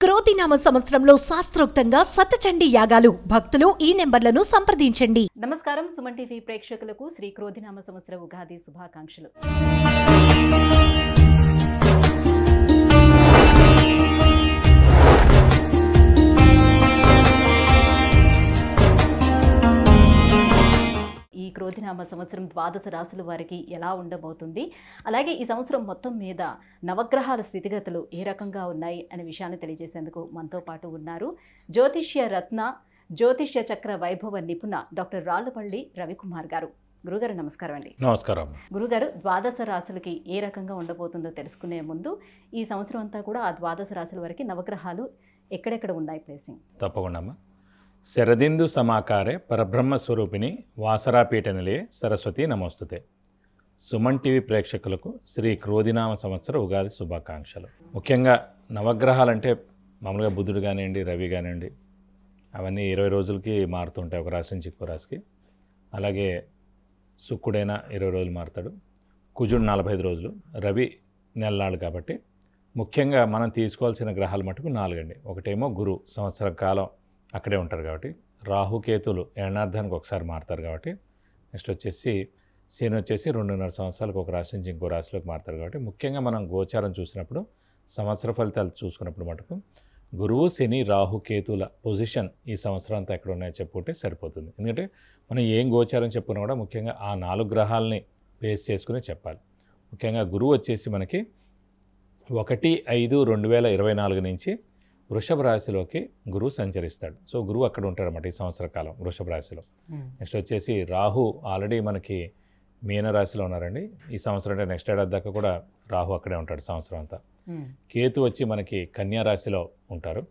క్రోధినామ సంవత్సరంలో శాస్త్రోక్తంగా శతచండీ యాగాలు. భక్తులు ఈ నెంబర్లను సంప్రదించండి. నమస్కారం సుమన్ టీవీ ప్రేక్షకులకు శ్రీ క్రోధినామ సంవత్సర ఉగాది శుభాకాంక్షలు. ఈ క్రోధినామ సంవత్సరం ద్వాదశ రాశుల వారికి ఎలా ఉండబోతుంది, అలాగే ఈ సంవత్సరం మొత్తం మీద నవగ్రహాల స్థితిగతులు ఏ రకంగా ఉన్నాయి అనే విషయాన్ని తెలియజేసేందుకు మనతో పాటు ఉన్నారు జ్యోతిష్య రత్న జ్యోతిష్య చక్ర వైభవ నిపుణ డాక్టర్ రాళ్లపల్లి రవికుమార్ గారు. గురుగారు నమస్కారం అండి. నమస్కారం. గురుగారు, ద్వాదశ రాశులకి ఏ రకంగా ఉండబోతుందో తెలుసుకునే ముందు ఈ సంవత్సరం అంతా కూడా ఆ ద్వాదశ రాశుల వరకు నవగ్రహాలు ఎక్కడెక్కడ ఉన్నాయి ప్లేసింగ్? తప్పకుండా. శరదిందు సమాకారే పరబ్రహ్మ స్వరూపిణి వాసరాపీఠ నిలయే సరస్వతి నమోస్తుతే. సుమన్ టీవీ ప్రేక్షకులకు శ్రీ క్రోధినామ సంవత్సర ఉగాది శుభాకాంక్షలు. ముఖ్యంగా నవగ్రహాలంటే మామూలుగా బుధుడు కానివ్వండి, రవి కానివ్వండి, అవన్నీ 20 రోజులకి మారుతుంటాయి ఒక రాశి నుంచి ఇంకో రాశికి. అలాగే శుక్రుడైనా 20 రోజులు మారుతాడు, కుజుడు 45 రోజులు, రవి నెలనాడు. కాబట్టి ముఖ్యంగా మనం తీసుకోవాల్సిన గ్రహాలు మటుకు 4 అండి. ఒకటేమో గురు, సంవత్సర కాలం అక్కడే ఉంటారు కాబట్టి. రాహుకేతులు ఏడార్థానికి ఒకసారి మారుతారు కాబట్టి. నెక్స్ట్ వచ్చేసి శని వచ్చేసి 2.5 సంవత్సరాలకు ఒక రాశి నుంచి ఇంకో రాశిలోకి మారుతారు కాబట్టి. ముఖ్యంగా మనం గోచారం చూసినప్పుడు, సంవత్సర ఫలితాలు చూసుకున్నప్పుడు మటుకు గురువు, శని, రాహుకేతుల పొజిషన్ ఈ సంవత్సరం అంతా ఎక్కడ ఉన్నాయో చెప్పుకుంటే సరిపోతుంది. ఎందుకంటే మనం ఏం గోచారం చెప్పుకున్నా కూడా ముఖ్యంగా ఆ 4 గ్రహాలని బేస్ చేసుకుని చెప్పాలి. ముఖ్యంగా గురువు వచ్చేసి మనకి 1/5/2024 నుంచి వృషభ రాశిలోకి గురువు సంచరిస్తాడు. సో గురువు అక్కడ ఉంటాడన్నమాట ఈ సంవత్సర కాలం వృషభ రాశిలో. నెక్స్ట్ వచ్చేసి రాహు ఆల్రెడీ మనకి మీన రాశిలో ఉన్నారండి ఈ సంవత్సరం. అంటే నెక్స్ట్ ఏడాది దాకా కూడా రాహు అక్కడే ఉంటాడు సంవత్సరం అంతా. కేతు వచ్చి మనకి కన్యా రాశిలో ఉంటారు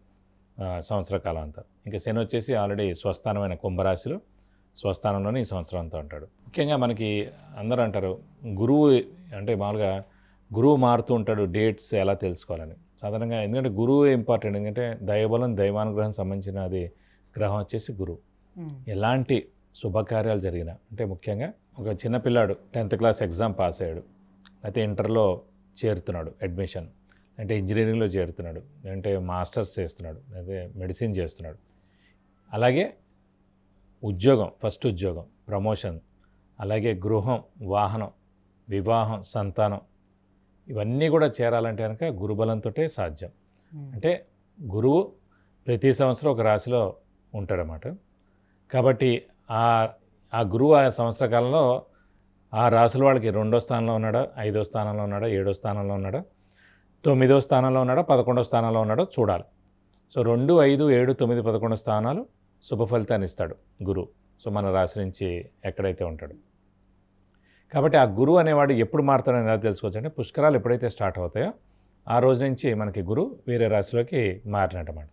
సంవత్సర కాలం అంతా. ఇంకా శని వచ్చేసి ఆల్రెడీ స్వస్థానమైన కుంభరాశిలో స్వస్థానంలోనే ఈ సంవత్సరం అంతా ఉంటాడు. ముఖ్యంగా మనకి అందరూ అంటారు గురువు అంటే మామూలుగా గురువు మారుతూ ఉంటాడు, డేట్స్ ఎలా తెలుసుకోవాలని. సాధారణంగా ఎందుకంటే గురువు ఇంపార్టెంట్. ఎందుకంటే దైవబలం, దైవానుగ్రహం సంబంధించిన అది గ్రహం వచ్చేసి గురువు. ఎలాంటి శుభకార్యాలు జరిగినా, అంటే ముఖ్యంగా ఒక చిన్నపిల్లాడు 10th క్లాస్ ఎగ్జామ్ పాస్ అయ్యాడు, అయితే ఇంటర్లో చేరుతున్నాడు అడ్మిషన్, అంటే ఇంజనీరింగ్లో చేరుతున్నాడు, అంటే మాస్టర్స్ చేస్తున్నాడు, అయితే మెడిసిన్ చేస్తున్నాడు. అలాగే ఉద్యోగం, ఫస్ట్ ఉద్యోగం, ప్రమోషన్, అలాగే గృహం, వాహనం, వివాహం, సంతానం, ఇవన్నీ కూడా చేరాలంటే కనుక గురుబలంతో సాధ్యం. అంటే గురువు ప్రతి సంవత్సరం ఒక రాశిలో ఉంటాడన్నమాట. కాబట్టి ఆ గురువు ఆ సంవత్సర కాలంలో ఆ రాశుల వాళ్ళకి 2వ స్థానంలో ఉన్నాడా, 5వ స్థానంలో ఉన్నాడా, 7వ స్థానంలో ఉన్నాడా, 9వ స్థానంలో ఉన్నాడా, 11వ స్థానంలో ఉన్నాడో చూడాలి. సో 2, 5, 7, 9, 11 స్థానాలు శుభ ఫలితాన్ని ఇస్తాడు గురువు. సో మన రాశి నుంచి ఎక్కడైతే ఉంటాడు. కాబట్టి ఆ గురువు అనేవాడు ఎప్పుడు మారుతాడని ఎలా తెలుసుకోవచ్చు అంటే పుష్కరాలు ఎప్పుడైతే స్టార్ట్ అవుతాయో ఆ రోజు నుంచి మనకి గురువు వేరే రాశిలోకి మారినట్టమాట.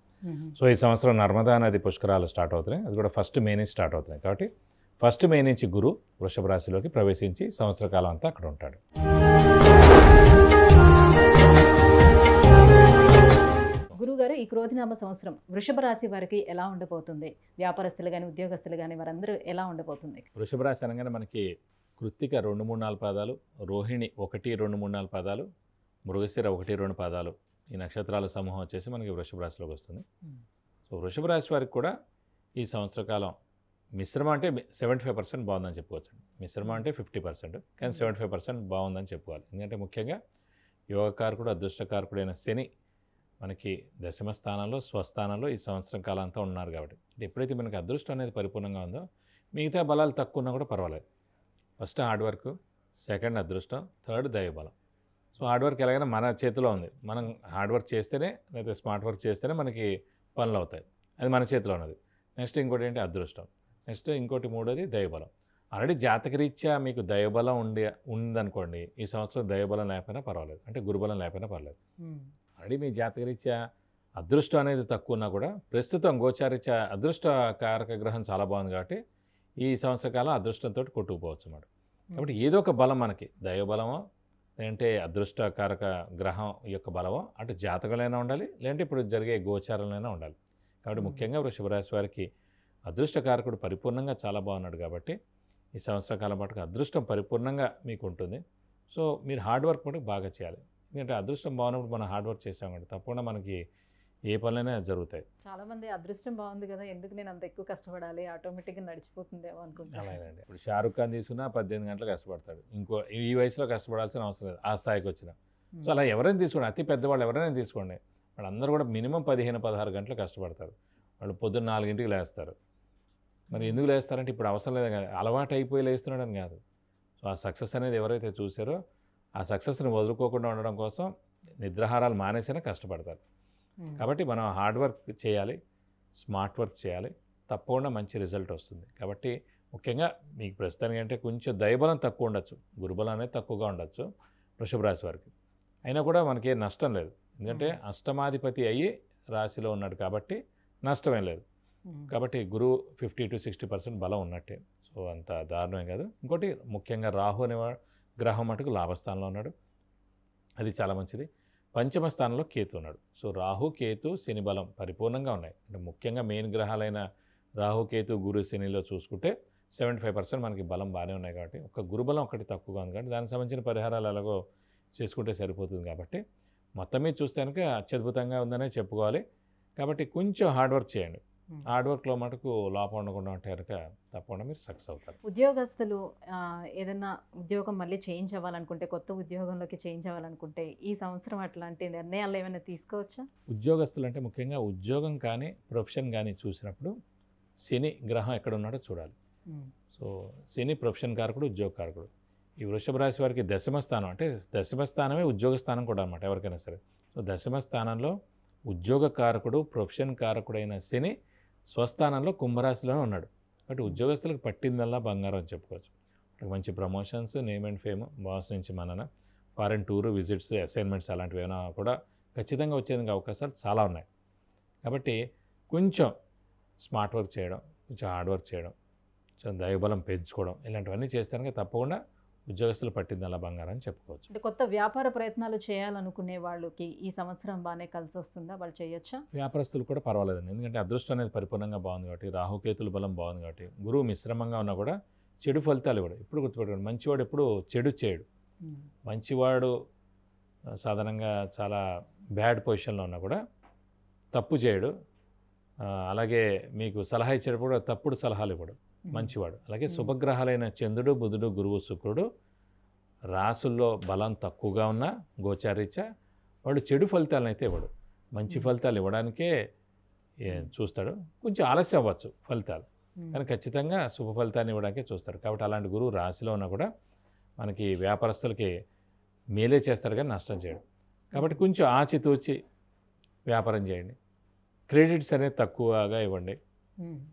సో ఈ సంవత్సరం నర్మదా నది పుష్కరాలు స్టార్ట్ అవుతున్నాయి. అది కూడా 1 మే నుంచి స్టార్ట్ అవుతున్నాయి. కాబట్టి 1 మే నుంచి గురువు వృషభ రాశిలోకి ప్రవేశించి సంవత్సర కాలం అంతా అక్కడ ఉంటాడు. గురుగారు, ఈ క్రోధినామ సంవత్సరం వృషభ రాశి వారికి ఎలా ఉండబోతుంది? వ్యాపారస్తులు కానీ, ఉద్యోగస్తులు కానీ వారందరూ ఎలా ఉండబోతుంది? వృషభ రాశి అనగానే మనకి కృత్తిక 2, 3, 4 పాదాలు, రోహిణి 1, 2, 3, 4 పాదాలు, మృగశిర 1, 2 పాదాలు, ఈ నక్షత్రాల సమూహం వచ్చేసి మనకి వృషభ రాశిలోకి వస్తుంది. సో వృషభ రాశి వారికి కూడా ఈ సంవత్సర కాలం మిశ్రమం అంటే 75% బాగుందని చెప్పుకోవచ్చు. మిశ్రమం అంటే 50%, కానీ 75% బాగుందని చెప్పుకోవాలి. ఎందుకంటే ముఖ్యంగా యోగకారకుడు, అదృష్టకారకుడైన శని మనకి దశమ స్థానంలో, స్వస్థానంలో ఈ సంవత్సరం కాలం అంతా ఉన్నారు. కాబట్టి ఎప్పుడైతే మనకి అదృష్టం అనేది పరిపూర్ణంగా ఉందో మిగతా బలాలు తక్కువ ఉన్నా కూడా పర్వాలేదు. ఫస్ట్ హార్డ్ వర్క్, సెకండ్ అదృష్టం, థర్డ్ దైవబలం. సో హార్డ్ వర్క్ ఎలాగైనా మన చేతిలో ఉంది. మనం హార్డ్ వర్క్ చేస్తేనే, లేదా స్మార్ట్ వర్క్ చేస్తేనే మనకి పనులు అవుతాయి. అది మన చేతిలో ఉన్నది. నెక్స్ట్ ఇంకోటి ఏంటి అదృష్టం. నెక్స్ట్ ఇంకోటి మూడోది దైవబలం. ఆల్రెడీ జాతకరీత్యా మీకు దైవబలం ఉందనుకోండి, ఈ సంవత్సరం దైవబలం లేకపోయినా పర్వాలేదు, అంటే గురుబలం లేకపోయినా పర్వాలేదు. ఆల్రెడీ మీ జాతకరీత్యా అదృష్టం అనేది తక్కువ ఉన్నా కూడా ప్రస్తుతం గోచారీత్యా అదృష్ట కారక గ్రహం చాలా బాగుంది కాబట్టి ఈ సంవత్సర కాలం అదృష్టంతో కొట్టుకుపోవచ్చు అన్నమాట. కాబట్టి ఏదో ఒక బలం మనకి దైవబలమో, లేదంటే అదృష్టకారక గ్రహం యొక్క బలమో అటు జాతకంలోనే ఉండాలి, లేదంటే ఇప్పుడు జరిగే గోచారంలోనే ఉండాలి. కాబట్టి ముఖ్యంగా వృషభ రాశి వారికి అదృష్టకారకుడు పరిపూర్ణంగా చాలా బాగున్నాడు. కాబట్టి ఈ సంవత్సర కాలం పాటుకు అదృష్టం పరిపూర్ణంగా మీకు ఉంటుంది. సో మీరు హార్డ్ వర్క్ మటుకు బాగా చేయాలి. ఎందుకంటే అదృష్టం బాగున్నప్పుడు మనం హార్డ్ వర్క్ చేసామంటే తప్పకుండా మనకి ఏ పనులైనా జరుగుతాయి. చాలా మంది అదృష్టం బాగుంది కదా, ఎందుకు నేను అంత ఎక్కువ కష్టపడాలి, ఆటోమేటిక్గా నడిచిపోతుందేమో అనుకుంటా. అలాగేనండి. ఇప్పుడు షారుఖ్ ఖాన్ తీసుకున్నా 18 గంటలు కష్టపడతాడు, ఇంకో ఈ వయసులో కష్టపడాల్సిన అవసరం లేదు ఆ స్థాయికి వచ్చిన. సో అలా ఎవరైనా తీసుకోండి, అతి పెద్దవాళ్ళు ఎవరైనా తీసుకోండి, వాళ్ళందరూ కూడా మినిమం 15-16 గంటలు కష్టపడతారు. వాళ్ళు పొద్దున్న 4ంటికి లేస్తారు. మరి ఎందుకు లేస్తారంటే ఇప్పుడు అవసరం లేదు కదా, అలవాటు అయిపోయి లేస్తున్నాడు అని కాదు. సో ఆ సక్సెస్ అనేది ఎవరైతే చూసారో ఆ సక్సెస్ని వదులుకోకుండా ఉండడం కోసం నిద్రాహారాలు మానేసినా కష్టపడతారు. కాబట్టి మనం హార్డ్ వర్క్ చేయాలి, స్మార్ట్ వర్క్ చేయాలి, తప్పకుండా మంచి రిజల్ట్ వస్తుంది. కాబట్టి ముఖ్యంగా మీకు ప్రస్తుతానికి అంటే కొంచెం దైవబలం తక్కువ ఉండొచ్చు, గురుబలం అనేది తక్కువగా ఉండొచ్చు వృషభ రాశి వారికి. అయినా కూడా మనకి నష్టం లేదు, ఎందుకంటే అష్టమాధిపతి అయ్యి రాశిలో ఉన్నాడు కాబట్టి నష్టమేం లేదు. కాబట్టి గురువు 50-60% బలం ఉన్నట్టే. సో అంత దారుణం కాదు. ఇంకోటి ముఖ్యంగా రాహు అనే గ్రహం మటుకు లాభస్థానంలో ఉన్నాడు, అది చాలా మంచిది. పంచమ స్థానంలో కేతు ఉన్నాడు. సో రాహు కేతు శని బలం పరిపూర్ణంగా ఉన్నాయి. అంటే ముఖ్యంగా మెయిన్ గ్రహాలైన రాహు కేతు గురు శనిలో చూసుకుంటే 75% మనకి బలం బాగానే ఉన్నాయి. కాబట్టి ఒక గురుబలం ఒకటి తక్కువగా ఉంది కాబట్టి దానికి సంబంధించిన పరిహారాలు ఎలాగో చేసుకుంటే సరిపోతుంది. కాబట్టి మొత్తం మీద చూస్తే కనుక అత్యద్భుతంగా ఉందనే చెప్పుకోవాలి. కాబట్టి కొంచెం హార్డ్ వర్క్ చేయండి, హార్డ్ వర్క్లో మటుకు లోపం ఉండకుండా ఉంటే కనుక తప్పకుండా మీరు సక్సెస్ అవుతారు. ఉద్యోగస్తులు ఏదైనా ఉద్యోగం మళ్ళీ చేంజ్ అవ్వాలనుకుంటే, కొత్త ఉద్యోగంలోకి చేంజ్ అవ్వాలనుకుంటే ఈ సంవత్సరం అట్లాంటి నిర్ణయాలు ఏమైనా తీసుకోవచ్చా? ఉద్యోగస్తులు అంటే ముఖ్యంగా ఉద్యోగం కానీ ప్రొఫెషన్ కానీ చూసినప్పుడు శని గ్రహం ఎక్కడ ఉన్నాడో చూడాలి. సో శని ప్రొఫెషన్ కారకుడు, ఉద్యోగ కారకుడు. ఈ వృషభ రాశి వారికి దశమ స్థానం, అంటే దశమ స్థానమే ఉద్యోగ స్థానం కూడా అనమాట ఎవరికైనా సరే. సో దశమ స్థానంలో ఉద్యోగ కారకుడు, ప్రొఫెషన్ కారకుడైన శని స్వస్థానంలో కుంభరాశిలోనే ఉన్నాడు. కాబట్టి ఉద్యోగస్తులకు పట్టిందల్లా బంగారం అని చెప్పుకోవచ్చు. మంచి promotions, name and fame, boss నుంచి మనన, ఫారెన్ టూరు, విజిట్స్, అసైన్మెంట్స్ అలాంటివి ఏమైనా కూడా ఖచ్చితంగా వచ్చేందుకు అవకాశాలు చాలా ఉన్నాయి. కాబట్టి కొంచెం స్మార్ట్ వర్క్ చేయడం, కొంచెం హార్డ్ వర్క్ చేయడం, కొంచెం దైవబలం పెంచుకోవడం, ఇలాంటివన్నీ చేస్తానికి తప్పకుండా ఉద్యోగస్తులు పట్టిందల్లా బంగారం అని చెప్పుకోవచ్చు. అంటే కొత్త వ్యాపార ప్రయత్నాలు చేయాలనుకునే వాళ్ళకి ఈ సంవత్సరం బాగానే కలిసి వస్తుందా, వాళ్ళు చేయొచ్చా? వ్యాపారస్తులు కూడా పర్వాలేదండి, ఎందుకంటే అదృష్టం అనేది పరిపూర్ణంగా బాగుంది కాబట్టి, రాహుకేతుల బలం బాగుంది కాబట్టి, గురువు మిశ్రమంగా ఉన్నా కూడా చెడు ఫలితాలు కూడా ఎప్పుడు గుర్తుపెట్టుకోండి. మంచివాడు ఎప్పుడు చెడు చేయడు. మంచివాడు సాధారణంగా చాలా బ్యాడ్ పొజిషన్లో ఉన్నా కూడా తప్పు చేయడు. అలాగే మీకు సలహా ఇచ్చేటప్పుడు కూడా తప్పుడు సలహాలు ఇవ్వడు మంచివాడు. అలాగే శుభగ్రహాలైన చంద్రుడు, బుధుడు, గురువు, శుక్రుడు రాసుల్లో బలం తక్కువగా ఉన్నా గోచారీత్యా వాడు చెడు ఫలితాలను అయితే ఇవ్వడు, మంచి ఫలితాలు ఇవ్వడానికే చూస్తాడు. కొంచెం ఆలస్యం అవ్వచ్చు ఫలితాలు, కానీ ఖచ్చితంగా శుభ ఫలితాన్ని ఇవ్వడానికే చూస్తాడు. కాబట్టి అలాంటి గురువు రాశిలో ఉన్నా కూడా మనకి వ్యాపారస్తులకి మేలే చేస్తాడు కానీ నష్టం చేయడు. కాబట్టి కొంచెం ఆచితూచి వ్యాపారం చేయండి. క్రెడిట్స్ అనేది తక్కువగా ఇవ్వండి.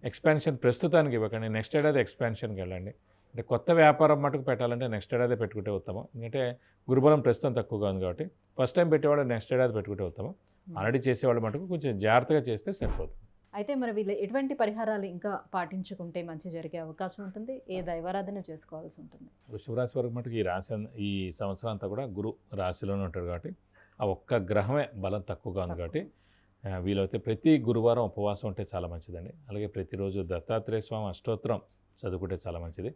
ఎక్స్పాన్షన్ ప్రస్తుతానికి ఇవ్వకండి, నెక్స్ట్ ఏడాది ఎక్స్పాన్షన్కి వెళ్ళండి. అంటే కొత్త వ్యాపారం మటుకు పెట్టాలంటే నెక్స్ట్ ఏడాది పెట్టుకుంటే ఉత్తమం. ఎందుకంటే గురుబలం ప్రస్తుతం తక్కువగా ఉంది కాబట్టి ఫస్ట్ టైం పెట్టేవాళ్ళు నెక్స్ట్ ఏడాది పెట్టుకుంటే ఉత్తమం. ఆల్రెడీ చేసేవాళ్ళు మటుకు కొంచెం జాగ్రత్తగా చేస్తే సరిపోతుంది. అయితే మరి వీళ్ళు ఎటువంటి పరిహారాలు ఇంకా పాటించుకుంటే మంచి జరిగే అవకాశం ఉంటుంది, ఏ దైవారాధన చేసుకోవాల్సి ఉంటుంది? వృషభ రాశి వరకు మటుకు ఈ సంవత్సరం అంతా కూడా గురు రాశిలోనే ఉంటాడు కాబట్టి ఆ ఒక్క గ్రహమే బలం తక్కువగా ఉంది కాబట్టి వీలైతే ప్రతి గురువారం ఉపవాసం ఉంటే చాలా మంచిదండి. అలాగే ప్రతిరోజు దత్తాత్రేయ స్వామి అష్టోత్తరం చదువుకుంటే చాలా మంచిది.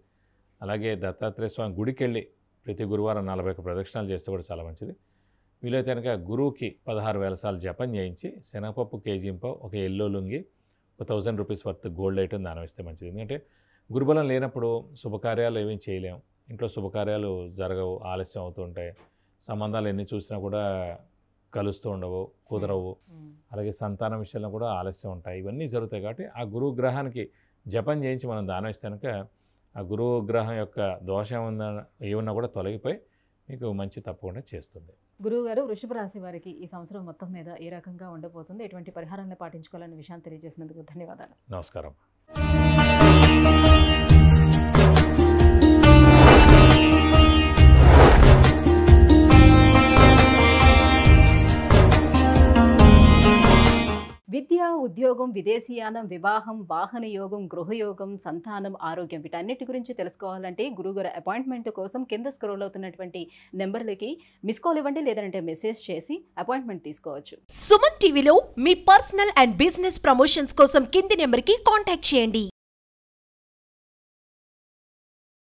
అలాగే దత్తాత్రేయ స్వామి గుడికి వెళ్ళి ప్రతి గురువారం 41 ప్రదక్షిణాలు చేస్తే కూడా చాలా మంచిది. వీలైతే కనుక గురువుకి 16,000 సార్లు జపం చేయించి శనగపప్పు కేజీంపో, ఒక yellow lungi, 1000 rupees worth gold item దానం ఇస్తే మంచిది. ఎందుకంటే గురుబలం లేనప్పుడు శుభకార్యాలు ఏమీ చేయలేము, ఇంట్లో శుభకార్యాలు జరగవు, ఆలస్యం అవుతూ ఉంటాయి, సంబంధాలు ఎన్ని చూసినా కూడా కలుస్తూ ఉండవు, కుదరవు. అలాగే సంతానం విషయంలో కూడా ఆలస్యం ఉంటాయి, ఇవన్నీ జరుగుతాయి. కాబట్టి ఆ గురువు గ్రహానికి జపం చేయించి మనం దానం ఇస్తే కనుక ఆ గురువు గ్రహం యొక్క దోషం ఏమన్నా కూడా తొలగిపోయి మీకు మంచి తప్పకుండా చేస్తుంది. గురువు గారు, వృషభ రాశి వారికి ఈ సంవత్సరం మొత్తం మీద ఏ రకంగా ఉండబోతుంది, ఎటువంటి పరిహారాన్ని పాటించుకోవాలనే విషయాన్ని తెలియజేసినందుకు ధన్యవాదాలు. నమస్కారం. విద్య, ఉద్యోగం, విదేశీయానం, వివాహం, వాహన యోగం, గృహయోగం, సంతానం, ఆరోగ్యం, వీటన్నిటి గురించి తెలుసుకోవాలంటే గురువుగారి అపాయింట్మెంట్ కోసం కింద స్క్రోల్ అవుతున్నటువంటి నెంబర్లకి మిస్ కాల్ ఇవ్వండి, లేదంటే మెసేజ్ చేసి అపాయింట్మెంట్ తీసుకోవచ్చు. సుమన్ టీవీలో మీ పర్సనల్ అండ్ బిజినెస్ ప్రమోషన్స్ కోసం కింది నెంబర్కి కాంటాక్ట్ చేయండి.